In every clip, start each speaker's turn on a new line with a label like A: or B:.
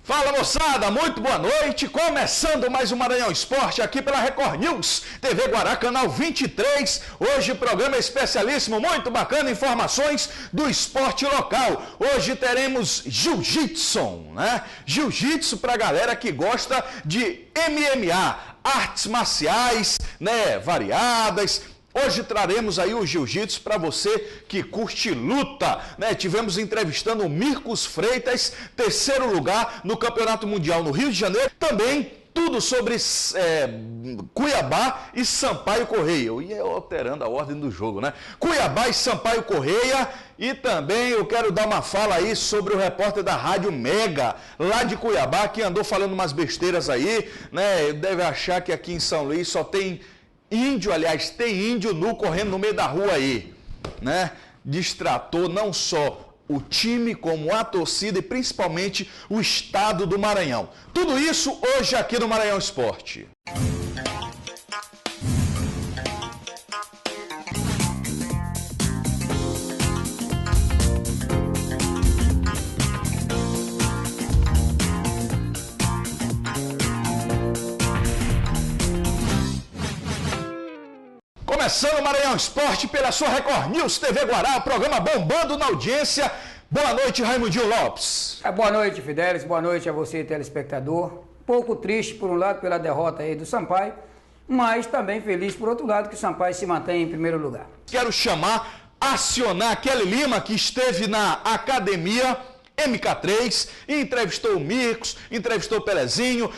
A: Fala moçada, muito boa noite, começando mais um Maranhão Esporte aqui pela Record News, TV Guará, canal 23, hoje programa especialíssimo, muito bacana, informações do esporte local. Hoje teremos Jiu-Jitsu, né? Jiu-Jitsu pra galera que gosta de MMA, artes marciais, né, variadas. Hoje traremos aí o jiu-jitsu para você que curte luta, né? Tivemos entrevistando o Mirkus Freitas, terceiro lugar no Campeonato Mundial no Rio de Janeiro. Também tudo sobre Cuiabá e Sampaio Correia. Eu ia alterando a ordem do jogo, né? Cuiabá e Sampaio Correia. E também eu quero dar uma fala aí sobre o repórter da Rádio Mega, lá de Cuiabá, que andou falando umas besteiras aí, né? Deve achar que aqui em São Luís só tem índio, aliás, tem índio nu correndo no meio da rua aí, né? Distratou não só o time, como a torcida e principalmente o estado do Maranhão. Tudo isso hoje aqui no Maranhão Esporte. Começando o Maranhão Esporte pela sua Record News, TV Guará, programa bombando na audiência. Boa noite, Raimundinho Lopes.
B: Boa noite, Fidelis. Boa noite a você, telespectador. Pouco triste, por um lado, pela derrota aí do Sampaio, mas também feliz, por outro lado, que o Sampaio se mantém em primeiro lugar.
A: Quero acionar Kelly Lima, que esteve na academia MK3, entrevistou o Mirkus, entrevistou o Pelezinho,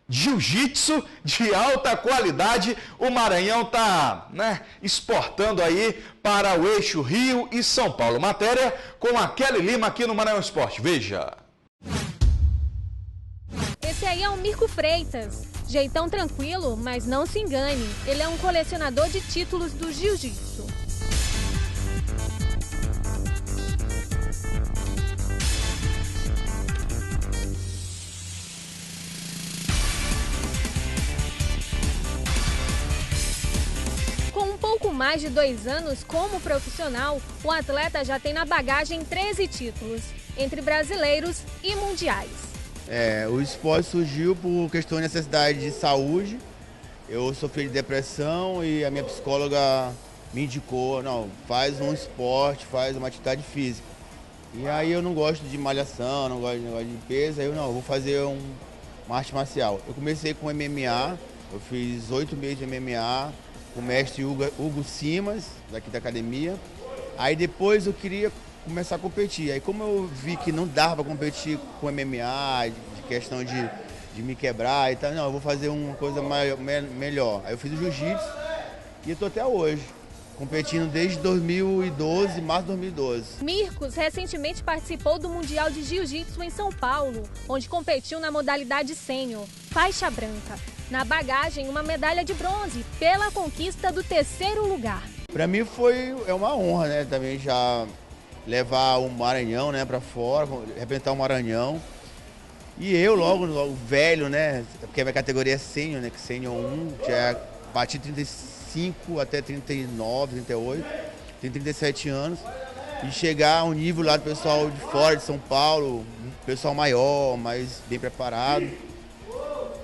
A: Jiu-Jitsu de alta qualidade, o Maranhão está, né, exportando aí para o eixo Rio e São Paulo. Matéria com a Kelly Lima aqui no Maranhão Esporte. Veja.
C: Esse aí é o Mirkus Freitas. Jeitão tranquilo, mas não se engane. Ele é um colecionador de títulos do Jiu-Jitsu. Com mais de 2 anos como profissional, o atleta já tem na bagagem 13 títulos, entre brasileiros e mundiais.
D: O esporte surgiu por questão de necessidade de saúde. Eu sofri de depressão e a minha psicóloga me indicou, não, faz um esporte, faz uma atividade física. E aí eu não gosto de malhação, não gosto de negócio de peso, aí eu vou fazer uma arte marcial. Eu comecei com MMA, eu fiz 8 meses de MMA, o mestre Hugo Simas, daqui da academia. Aí depois eu queria começar a competir. Aí como eu vi que não dava para competir com MMA, de questão de me quebrar e tal, não, eu vou fazer uma coisa melhor. Aí eu fiz o jiu-jitsu e eu tô até hoje, competindo desde 2012, março de 2012.
C: Mirkus recentemente participou do Mundial de Jiu-Jitsu em São Paulo, onde competiu na modalidade sênior, faixa branca. Na bagagem, uma medalha de bronze pela conquista do 3º lugar.
D: Para mim é uma honra, né, também já levar o Maranhão, né, para fora, representar o Maranhão. E eu logo velho, né, porque a minha categoria é sênior, né, que sênior 1, já é a partir de 35 até 39, 38, tem 37 anos. E chegar ao nível lá do pessoal de fora de São Paulo, pessoal maior, mais bem preparado.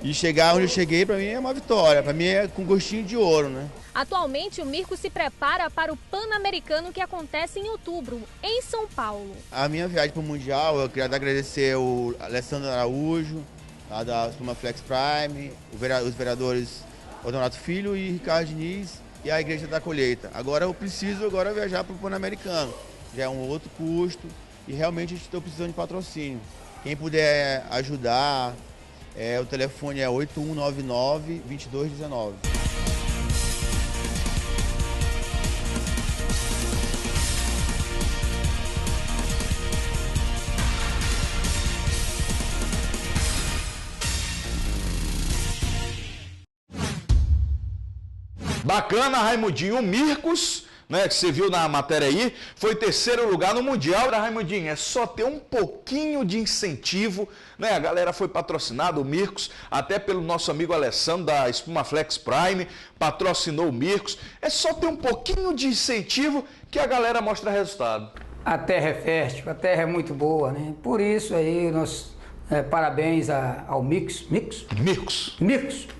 D: E chegar onde eu cheguei, para mim, é uma vitória. Para mim, é com gostinho de ouro, né?
C: Atualmente, o Mirkus se prepara para o Pan-Americano que acontece em outubro, em São Paulo.
D: A minha viagem para o Mundial, eu queria agradecer o Alessandro Araújo, lá da Espuma Flex Prime, os vereadores Odonato Filho e Ricardo Diniz e a Igreja da Colheita. Agora eu preciso viajar para o Pan-Americano. Já é um outro custo e realmente estou precisando de patrocínio. Quem puder ajudar... o telefone é 8199-2219.
A: Bacana, Raimundinho. O Mirkus, né, que você viu na matéria aí, foi 3º lugar no Mundial. Raimundinho, é só ter um pouquinho de incentivo, né? A galera foi patrocinada, o Mirkus, até pelo nosso amigo Alessandro da Espuma Flex Prime, patrocinou o Mirkus. É só ter um pouquinho de incentivo que a galera mostra resultado.
B: A terra é fértil, a terra é muito boa, né? Por isso aí Parabéns ao Mircos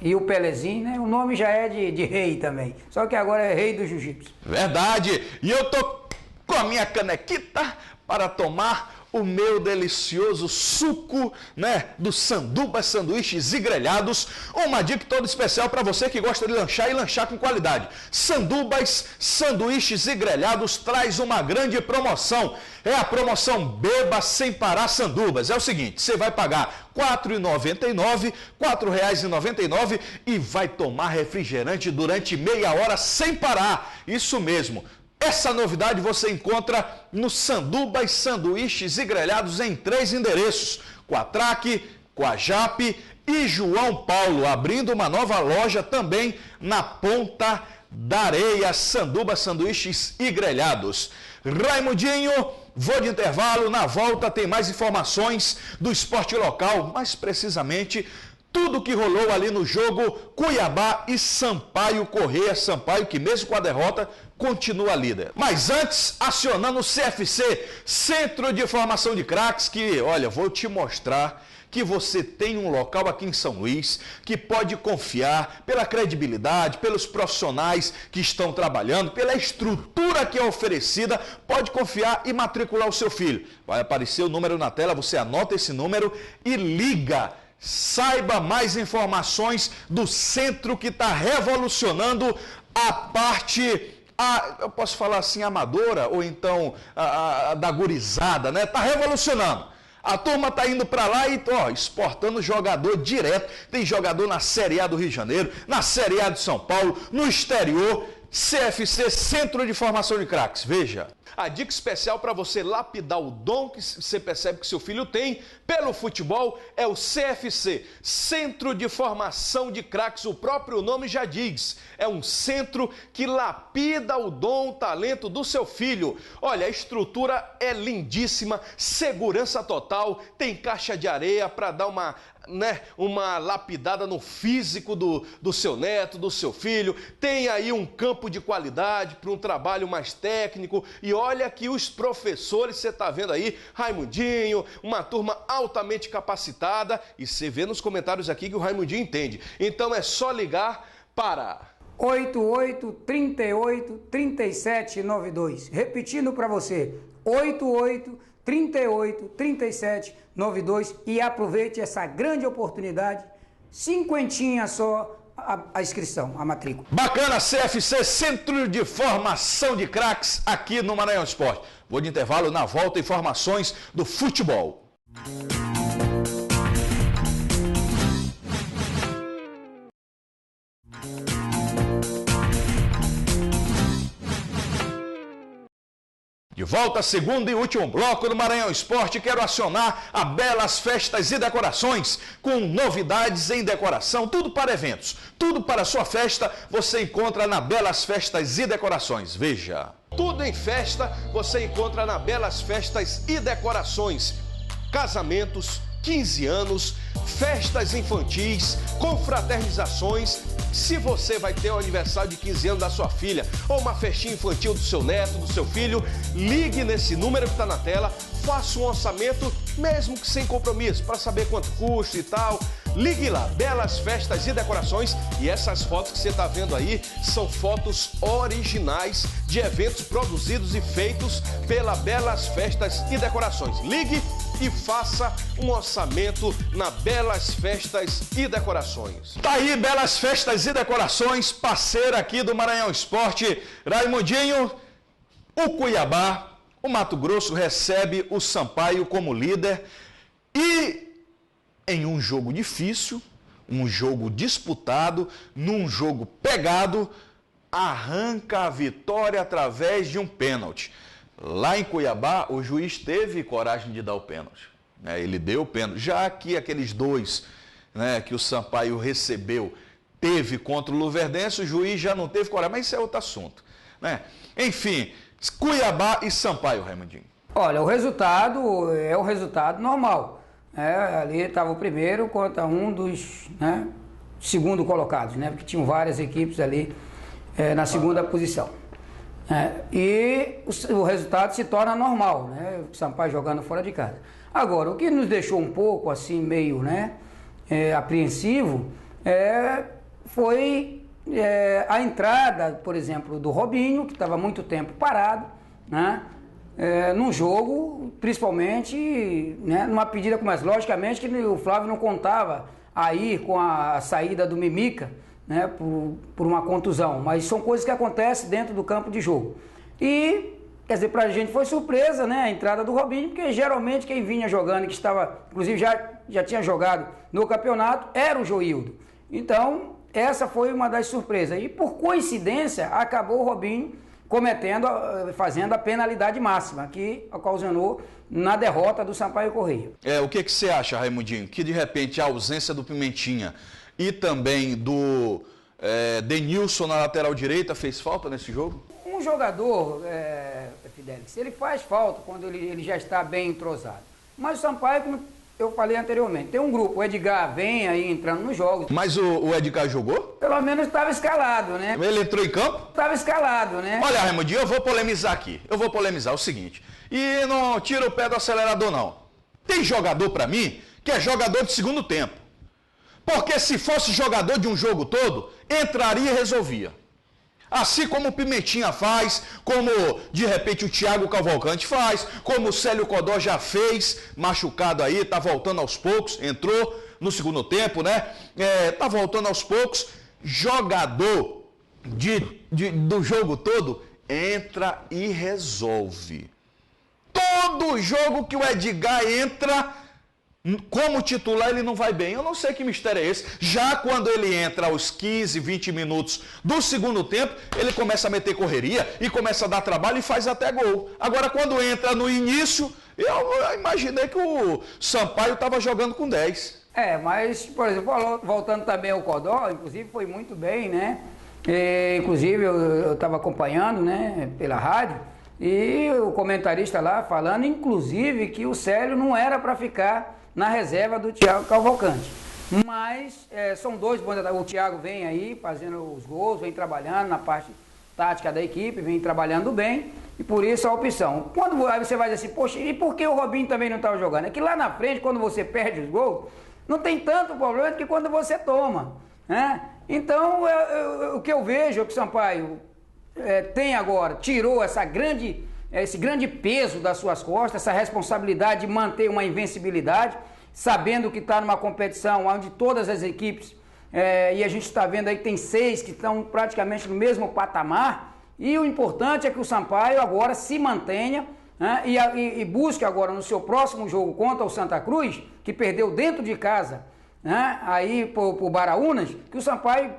B: e o Pelezinho, né? O nome já é de rei também, só que agora é rei do jiu-jitsu.
A: Verdade, e eu tô com a minha canequita para tomar o meu delicioso suco, né, do Sandubas Sanduíches e Grelhados. Uma dica toda especial para você que gosta de lanchar e lanchar com qualidade. Sandubas Sanduíches e Grelhados traz uma grande promoção. É a promoção Beba Sem Parar Sandubas. É o seguinte, você vai pagar R$ 4,99, R$ 4,99 e vai tomar refrigerante durante meia hora sem parar. Isso mesmo. Essa novidade você encontra no Sandubas Sanduíches e Grelhados em 3 endereços, Quatraque, Quajape e João Paulo, abrindo uma nova loja também na Ponta da Areia, Sandubas Sanduíches e Grelhados. Raimundinho, vou de intervalo, na volta tem mais informações do esporte local, mais precisamente tudo que rolou ali no jogo Cuiabá e Sampaio Corrêa. Sampaio que mesmo com a derrota continua líder. Mas antes, acionando o CFC, Centro de Formação de Craques, que, olha, vou te mostrar que você tem um local aqui em São Luís que pode confiar pela credibilidade, pelos profissionais que estão trabalhando, pela estrutura que é oferecida, pode confiar e matricular o seu filho. Vai aparecer o número na tela, você anota esse número e liga. Saiba mais informações do centro que está revolucionando a parte, eu posso falar assim, amadora, ou então da gurizada, né? Está revolucionando. A turma está indo para lá e exportando jogador direto. Tem jogador na Série A do Rio de Janeiro, na Série A de São Paulo, no exterior. CFC, Centro de Formação de Craques. Veja. A dica especial para você lapidar o dom que você percebe que seu filho tem pelo futebol é o CFC, Centro de Formação de Craques. O próprio nome já diz, é um centro que lapida o dom, o talento do seu filho. Olha, a estrutura é lindíssima, segurança total, tem caixa de areia para dar uma lapidada no físico do seu neto, do seu filho. Tem aí um campo de qualidade para um trabalho mais técnico. E olha que os professores, você está vendo aí, Raimundinho, uma turma altamente capacitada. E você vê nos comentários aqui que o Raimundinho entende. Então é só ligar para
B: 88-38-3792. Repetindo para você, 88-38-3792 e aproveite essa grande oportunidade, 50 só a inscrição, a matrícula.
A: Bacana, CFC, Centro de Formação de Craques, aqui no Maranhão Esporte. Vou de intervalo, na volta, informações do futebol. De volta, segundo e último bloco do Maranhão Esporte, quero acionar a Belas Festas e Decorações, com novidades em decoração, tudo para eventos, tudo para a sua festa, você encontra na Belas Festas e Decorações. Veja. Tudo em festa você encontra na Belas Festas e Decorações. Casamentos, 15 anos, festas infantis, confraternizações. Se você vai ter o aniversário de 15 anos da sua filha ou uma festinha infantil do seu neto, do seu filho, ligue nesse número que está na tela, faça um orçamento, mesmo que sem compromisso, para saber quanto custa e tal. Ligue lá, Belas Festas e Decorações, e essas fotos que você está vendo aí são fotos originais de eventos produzidos e feitos pela Belas Festas e Decorações. Ligue e faça um orçamento na Belas Festas e Decorações. Tá aí, Belas Festas e Decorações, parceira aqui do Maranhão Esporte. Raimundinho, o Cuiabá, o Mato Grosso recebe o Sampaio como líder e em um jogo difícil, um jogo disputado, num jogo pegado, arranca a vitória através de um pênalti. Lá em Cuiabá, o juiz teve coragem de dar o pênalti. Ele deu o pênalti. Já que aqueles dois que o Sampaio recebeu, teve contra o Luverdense, o juiz já não teve coragem. Mas isso é outro assunto. Enfim, Cuiabá e Sampaio, Raimundinho.
B: Olha, o resultado é o resultado normal. Ali estava o primeiro contra um dos segundo colocados, porque tinham várias equipes ali na segunda posição. E o resultado se torna normal, né? O Sampaio jogando fora de casa. Agora, o que nos deixou um pouco assim, meio, né, apreensivo, foi a entrada, por exemplo, do Robinho, que estava muito tempo parado, né? Num jogo, principalmente, né, numa pedida como essa. Logicamente que o Flávio não contava aí com a saída do Mimica, né, por uma contusão, mas são coisas que acontecem dentro do campo de jogo. E, quer dizer, pra gente foi surpresa, né, a entrada do Robinho, porque geralmente quem vinha jogando, que estava, inclusive já tinha jogado no campeonato, era o Joildo. Então, essa foi uma das surpresas. E por coincidência, acabou o Robinho fazendo a penalidade máxima, que ocasionou na derrota do Sampaio Corrêa.
A: O que você acha, Raimundinho? Que de repente a ausência do Pimentinha e também do Denilson na lateral direita fez falta nesse jogo?
B: Um jogador, Fidelix, ele faz falta quando ele já está bem entrosado. Mas o Sampaio, como eu falei anteriormente, tem um grupo, o Edgar vem aí entrando nos jogos.
A: Mas o Edgar jogou?
B: Pelo menos estava escalado, né?
A: Ele entrou em campo?
B: Estava escalado, né?
A: Olha, Raimundinho, eu vou polemizar aqui. Eu vou polemizar o seguinte. E não tira o pé do acelerador, não. Tem jogador pra mim que é jogador de segundo tempo. Porque se fosse jogador de um jogo todo, entraria e resolvia. Assim como o Pimentinha faz, como de repente o Thiago Cavalcante faz, como o Célio Codó já fez, machucado aí, tá voltando aos poucos, entrou no segundo tempo, né? Tá voltando aos poucos. Jogador do jogo todo, entra e resolve. Todo jogo que o Edgar entra como titular, ele não vai bem. Eu não sei que mistério é esse. Já quando ele entra aos 15, 20 minutos do segundo tempo, ele começa a meter correria e começa a dar trabalho e faz até gol. Agora, quando entra no início, eu imaginei que o Sampaio estava jogando com 10.
B: Mas, por exemplo, voltando também ao Codó, inclusive foi muito bem, né? Inclusive eu estava acompanhando, né, pela rádio, e o comentarista lá falando, inclusive, que o Célio não era para ficar na reserva do Thiago Cavalcante. Mas são dois bons. O Thiago vem aí fazendo os gols, vem trabalhando na parte tática da equipe, vem trabalhando bem, e por isso a opção. Aí você vai dizer assim, poxa, e por que o Robinho também não estava jogando? É que lá na frente, quando você perde os gols, não tem tanto problema do que quando você toma, né? Então, o que eu vejo é que o Sampaio tem agora, tirou esse grande peso das suas costas, essa responsabilidade de manter uma invencibilidade, sabendo que está numa competição onde todas as equipes, e a gente está vendo aí que tem 6 que estão praticamente no mesmo patamar, e o importante é que o Sampaio agora se mantenha, né, e busque agora no seu próximo jogo contra o Santa Cruz, que perdeu dentro de casa, né, aí por Baraunas, que o Sampaio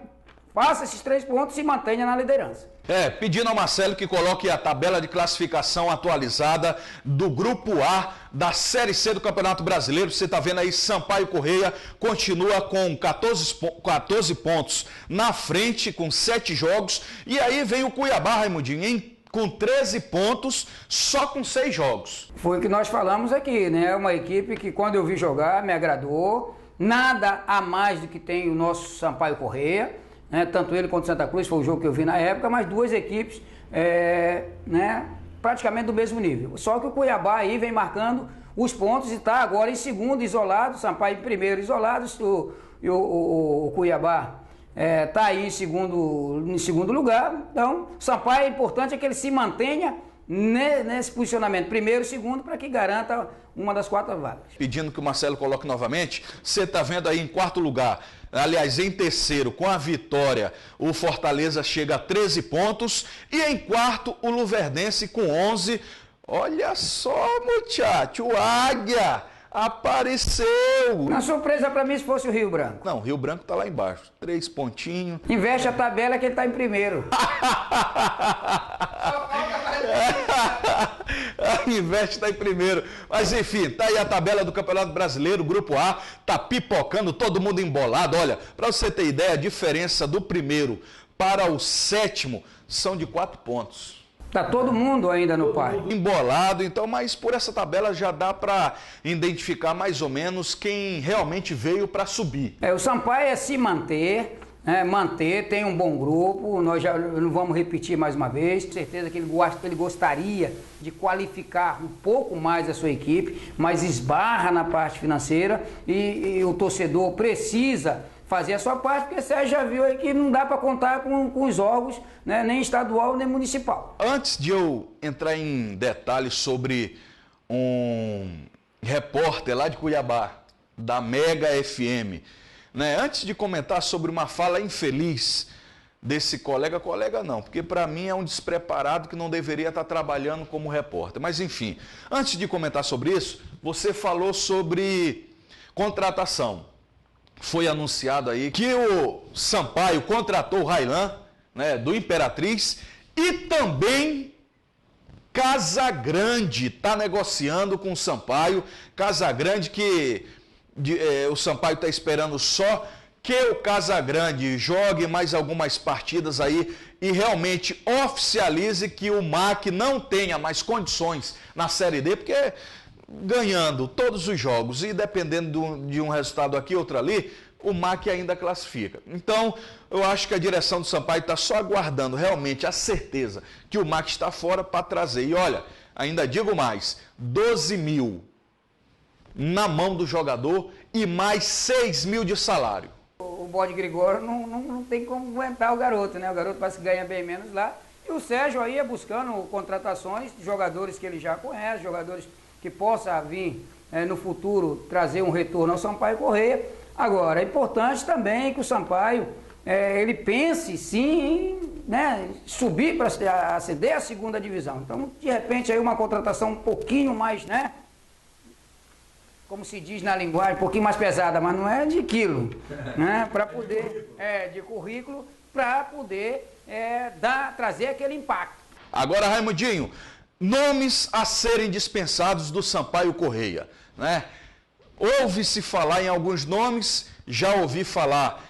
B: faça esses 3 pontos e se mantenha na liderança.
A: Pedindo ao Marcelo que coloque a tabela de classificação atualizada do Grupo A da Série C do Campeonato Brasileiro. Você está vendo aí, Sampaio Corrêa continua com 14 pontos na frente, com 7 jogos. E aí vem o Cuiabá, Raimundinho, com 13 pontos, só com 6 jogos.
B: Foi o que nós falamos aqui, né? Uma equipe que quando eu vi jogar me agradou. Nada a mais do que tem o nosso Sampaio Corrêa. Tanto ele quanto Santa Cruz, foi o jogo que eu vi na época, mas 2 equipes né, praticamente do mesmo nível. Só que o Cuiabá aí vem marcando os pontos e está agora em segundo isolado, Sampaio em primeiro isolado, o Cuiabá está aí em segundo lugar. Então, Sampaio, é importante que ele se mantenha nesse posicionamento, primeiro e segundo, para que garanta uma das 4 vagas.
A: Pedindo que o Marcelo coloque novamente, você está vendo aí em 4º lugar, aliás, em 3º, com a vitória, o Fortaleza chega a 13 pontos, e em 4º, o Luverdense com 11. Olha só, muchacho, o Águia apareceu.
B: Uma surpresa para mim se fosse o Rio Branco.
A: Não, o Rio Branco está lá embaixo, 3 pontinhos.
B: Investe a tabela que ele está em primeiro.
A: Investe está em primeiro. Mas enfim, tá aí a tabela do Campeonato Brasileiro, Grupo A, tá pipocando, todo mundo embolado. Olha, para você ter ideia, a diferença do primeiro para o 7º são de 4 pontos.
B: Tá todo mundo ainda no pai.
A: Embolado, então, mas por essa tabela já dá para identificar mais ou menos quem realmente veio para subir.
B: O Sampaio é se manter, manter, tem um bom grupo, nós já não vamos repetir mais uma vez, com certeza que ele gostaria de qualificar um pouco mais a sua equipe, mas esbarra na parte financeira e o torcedor precisa fazer a sua parte, porque você já viu aí que não dá para contar com os órgãos, né, nem estadual nem municipal.
A: Antes de eu entrar em detalhes sobre um repórter lá de Cuiabá, da Mega FM, né, antes de comentar sobre uma fala infeliz desse colega não, porque para mim é um despreparado que não deveria estar trabalhando como repórter, mas enfim, antes de comentar sobre isso, você falou sobre contratação. Foi anunciado aí que o Sampaio contratou o Raylan, né, do Imperatriz, e também Casagrande está negociando com o Sampaio. Casagrande que o Sampaio está esperando só que o Casagrande jogue mais algumas partidas aí e realmente oficialize que o MAC não tenha mais condições na Série D, porque ganhando todos os jogos e dependendo de um resultado aqui, outro ali, o MAC ainda classifica. Então, eu acho que a direção do Sampaio está só aguardando realmente a certeza que o MAC está fora para trazer. E olha, ainda digo mais, 12 mil na mão do jogador e mais 6 mil de salário.
B: O Bode Gregório não tem como aguentar o garoto, né? O garoto parece que ganha bem menos lá. E o Sérgio aí é buscando contratações de jogadores que ele já conhece, jogadores que possa vir no futuro trazer um retorno ao Sampaio Corrêa. Agora, é importante também que o Sampaio ele pense sim em subir para ascender à segunda divisão. Então, de repente, aí uma contratação um pouquinho mais, como se diz na linguagem, um pouquinho mais pesada, mas não é de quilo, para poder, de currículo, para poder trazer aquele impacto.
A: Agora, Raimundinho, nomes a serem dispensados do Sampaio Corrêa, né? Ouve-se falar em alguns nomes, já ouvi falar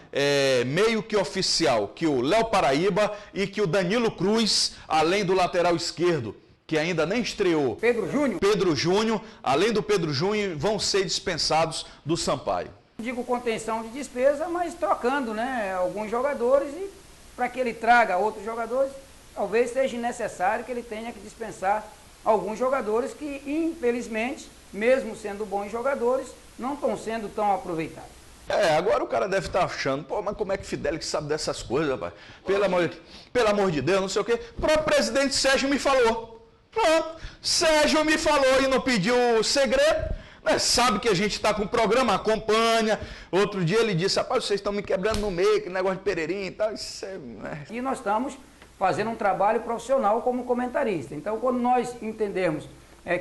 A: meio que oficial, que o Léo Paraíba e que o Danilo Cruz, além do lateral esquerdo, que ainda nem estreou, Pedro Júnior, além do Pedro Júnior, vão ser dispensados do Sampaio.
B: Digo contenção de despesa, mas trocando alguns jogadores e para que ele traga outros jogadores, talvez seja necessário que ele tenha que dispensar alguns jogadores que, infelizmente, mesmo sendo bons jogadores, não estão sendo tão aproveitados.
A: Agora o cara deve estar achando, mas como é que Fidelix sabe dessas coisas, rapaz? Pelo amor de Deus, não sei o quê. O próprio presidente Sérgio me falou. Pronto, Sérgio me falou e não pediu segredo. Sabe que a gente está com o programa, acompanha. Outro dia ele disse, rapaz, vocês estão me quebrando no meio, que negócio de Pereirinha e tal.
B: E nós estamos fazendo um trabalho profissional como comentarista. Então, quando nós entendemos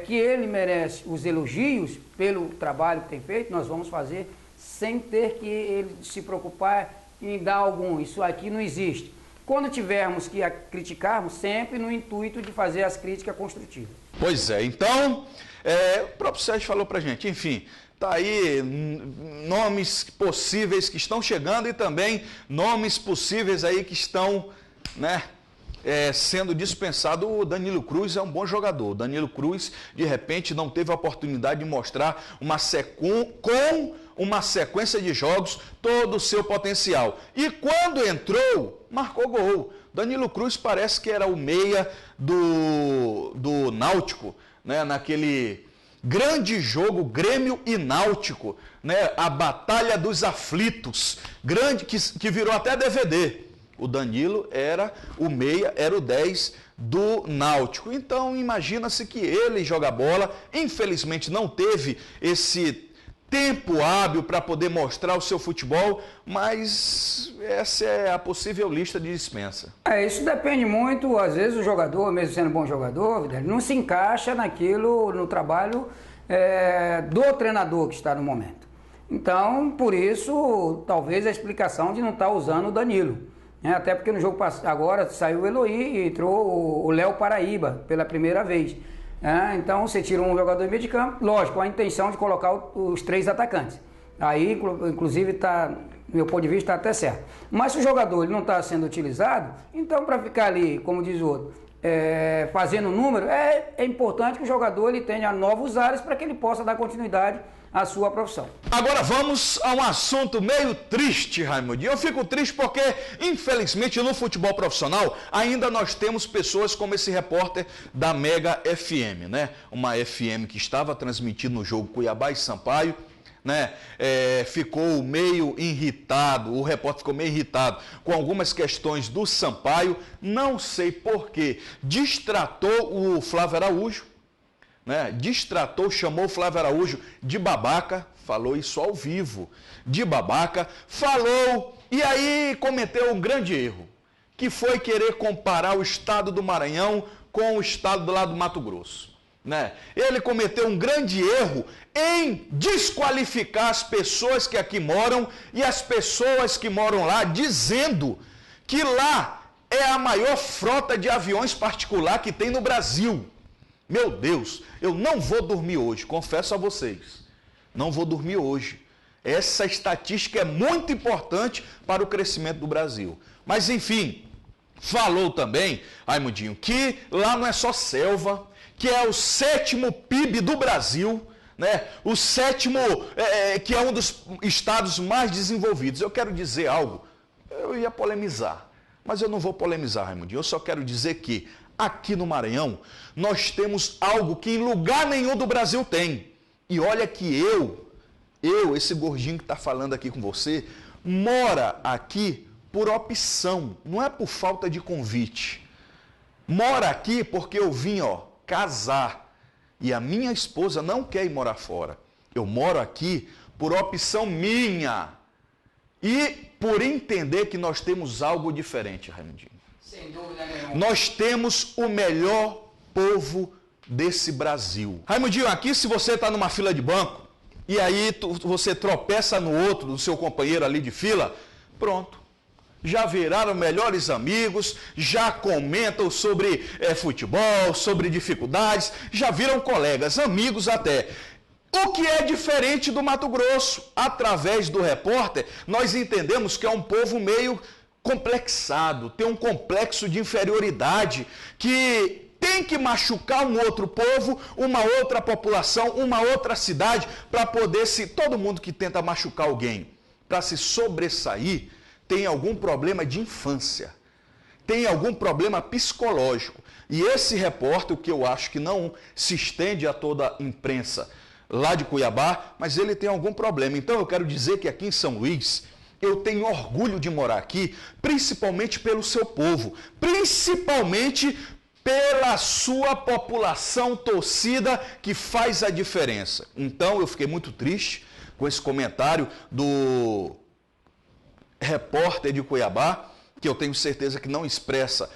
B: que ele merece os elogios pelo trabalho que tem feito, nós vamos fazer sem ter que ele se preocupar em dar algum. Isso aqui não existe. Quando tivermos que criticarmos, sempre no intuito de fazer as críticas construtivas.
A: Pois é, então, o próprio Sérgio falou pra gente, enfim, tá aí nomes possíveis que estão chegando e também nomes possíveis aí que estão, sendo dispensado. O Danilo Cruz é um bom jogador. O Danilo Cruz, de repente, não teve a oportunidade de mostrar com uma sequência de jogos todo o seu potencial. E quando entrou, marcou gol. Danilo Cruz parece que era o meia do Náutico, naquele grande jogo Grêmio e Náutico, a Batalha dos Aflitos, grande que virou até DVD. O Danilo era o meia, era o 10 do Náutico. Então, imagina-se que ele joga bola. Infelizmente, não teve esse tempo hábil para poder mostrar o seu futebol, mas essa é a possível lista de dispensa.
B: Isso depende muito, às vezes o jogador, mesmo sendo bom jogador, não se encaixa no trabalho do treinador que está no momento. Então, por isso, talvez a explicação de não estar usando o Danilo. Até porque no jogo agora saiu o Eloy e entrou o Léo Paraíba pela primeira vez. Então você tira um jogador de meio de campo, lógico, com a intenção de colocar os 3 atacantes. Aí, inclusive, meu ponto de vista, está até certo. Mas se o jogador ele não está sendo utilizado, então para ficar ali, como diz o outro, fazendo número, é importante que o jogador ele tenha novos ares para que ele possa dar continuidade a sua profissão.
A: Agora vamos a um assunto meio triste, Raimundinho. Eu fico triste porque, infelizmente, no futebol profissional, ainda nós temos pessoas como esse repórter da Mega FM, né? Uma FM que estava transmitindo o jogo Cuiabá e Sampaio, né? Ficou meio irritado, o repórter ficou meio irritado com algumas questões do Sampaio, não sei porquê, distratou o Flávio Araújo, né? Distratou, chamou o Flávio Araújo de babaca, falou isso ao vivo, de babaca, falou e aí cometeu um grande erro, que foi querer comparar o estado do Maranhão com o estado do lado do Mato Grosso. Né? Ele cometeu um grande erro em desqualificar as pessoas que aqui moram e as pessoas que moram lá, dizendo que lá é a maior frota de aviões particular que tem no Brasil. Meu Deus, eu não vou dormir hoje, confesso a vocês, não vou dormir hoje. Essa estatística é muito importante para o crescimento do Brasil. Mas enfim, falou também, Raimundinho, que lá não é só selva, que é o 7º PIB do Brasil, né? O 7º, que é um dos estados mais desenvolvidos. Eu quero dizer algo, eu ia polemizar, mas eu não vou polemizar, Raimundinho. Eu só quero dizer que aqui no Maranhão nós temos algo que em lugar nenhum do Brasil tem. E olha que esse gordinho que está falando aqui com você, mora aqui por opção, não é por falta de convite. Mora aqui porque eu vim, casar. E a minha esposa não quer ir morar fora. Eu moro aqui por opção minha. E por entender que nós temos algo diferente, Raimundinho.
B: Sem dúvida nenhuma.
A: Nós temos o melhor povo desse Brasil. Raimundinho, aqui se você está numa fila de banco, e aí você tropeça no outro, do seu companheiro ali de fila, pronto. Já viraram melhores amigos, já comentam sobre futebol, sobre dificuldades, já viram colegas, amigos até. O que é diferente do Mato Grosso? Através do repórter, nós entendemos que é um povo meio complexado, tem um complexo de inferioridade, que tem que machucar um outro povo, uma outra população, uma outra cidade, para poder todo mundo que tenta machucar alguém, para se sobressair, tem algum problema de infância, tem algum problema psicológico. E esse repórter, o que eu acho que não se estende a toda a imprensa lá de Cuiabá, mas ele tem algum problema. Então eu quero dizer que aqui em São Luís, eu tenho orgulho de morar aqui, principalmente pelo seu povo, principalmente pela sua população torcida que faz a diferença. Então eu fiquei muito triste com esse comentário do repórter de Cuiabá, que eu tenho certeza que não expressa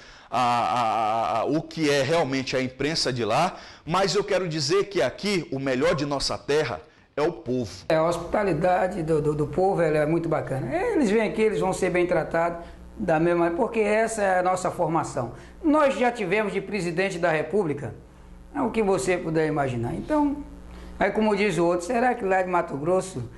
A: o que é realmente a imprensa de lá, mas eu quero dizer que aqui o melhor de nossa terra é o povo.
B: A hospitalidade do povo é muito bacana. Eles vêm aqui, eles vão ser bem tratados da mesma, porque essa é a nossa formação. Nós já tivemos de presidente da República, é o que você puder imaginar. Então, aí como diz o outro, será que lá de Mato Grosso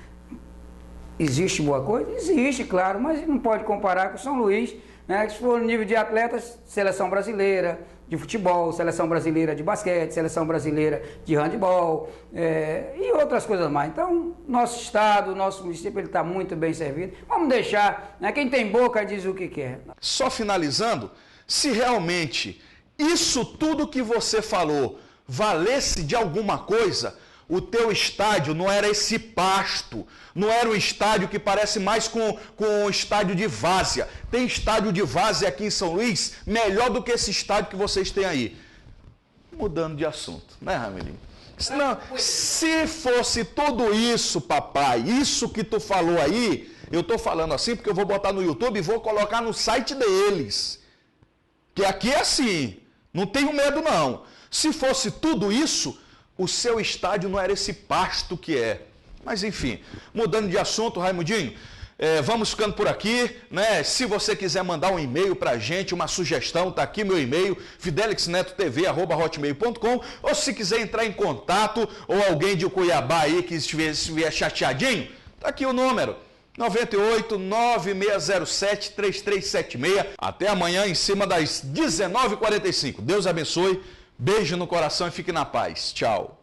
B: existe boa coisa? Existe, claro, mas não pode comparar com São Luís, né? Se for no nível de atletas, seleção brasileira de futebol, seleção brasileira de basquete, seleção brasileira de handebol e outras coisas mais. Então, nosso estado, nosso município, ele está muito bem servido. Vamos deixar, né? Quem tem boca diz o que quer.
A: Só finalizando, se realmente isso tudo que você falou valesse de alguma coisa, o teu estádio não era esse pasto, não era um estádio que parece mais com um estádio de várzea. Tem estádio de várzea aqui em São Luís melhor do que esse estádio que vocês têm aí. Mudando de assunto, né, Ramelinho? Não, se fosse tudo isso, papai, isso que tu falou aí, eu tô falando assim porque eu vou botar no YouTube e vou colocar no site deles. Que aqui é assim, não tenho medo não. Se fosse tudo isso, o seu estádio não era esse pasto que é. Mas enfim, mudando de assunto, Raimundinho, vamos ficando por aqui, né? Se você quiser mandar um e-mail pra gente, uma sugestão, tá aqui meu e-mail, fidelixneto.tv@hotmail.com, ou se quiser entrar em contato, ou alguém de Cuiabá aí que estiver chateadinho, tá aqui o número, 98 9607 3376. Até amanhã em cima das 19h45. Deus abençoe, beijo no coração e fique na paz. Tchau.